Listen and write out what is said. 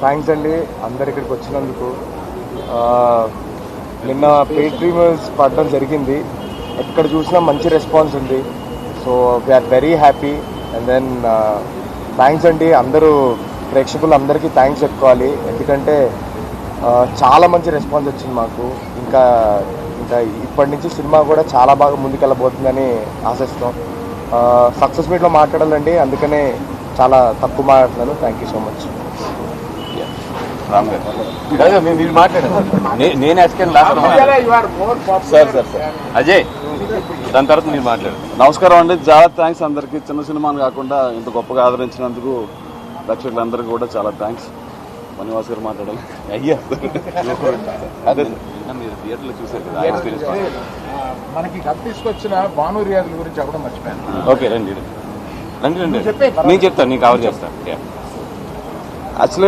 Thanks అండి అందరు ఇక్కడికి వచ్చినందుకు. నిన్న పెయిడ్ ప్రీమియర్స్ పడడం జరిగింది. ఎక్కడ చూసినా మంచి రెస్పాన్స్ ఉంది. So we're very happy. And then thanks అండి అందరూ ప్రేక్షకులందరికీ థ్యాంక్స్ చెప్పుకోవాలి. ఎందుకంటే చాలా మంచి రెస్పాన్స్ వచ్చింది మాకు. ఇంకా ఇప్పటి నుంచి సినిమా కూడా చాలా బాగా ముందుకెళ్ళబోతుందని ఆశిస్తాం. సక్సెస్ మీట్లో మాట్లాడాలండి, అందుకనే చాలా తక్కువ మాట్లాడుతున్నాను. Thank you so much. Ram గారు మీరు మాట్లాడారు, నేను సార్ అజయ్ దాని తర్వాత మీరు మాట్లాడారు. నమస్కారం అండి, చాలా థ్యాంక్స్ అందరికీ. చిన్న సినిమాని కాకుండా ఇంత గొప్పగా ఆదరించినందుకు ప్రేక్షకులందరికీ కూడా చాలా థ్యాంక్స్. మణివాస్ గారు మాట్లాడాలి. అయ్యా అదే మీరు థియేటర్లో చూసారు కదా ఎక్స్పీరియన్స్. మనకి కథ తీసుకొచ్చిన భాను రియాజుల గురించి చెప్పడం మర్చిపోయాను. ఓకే రండి నేను చెప్తాను, నేను కవర్ చేస్తాను. యాక్చువల్లీ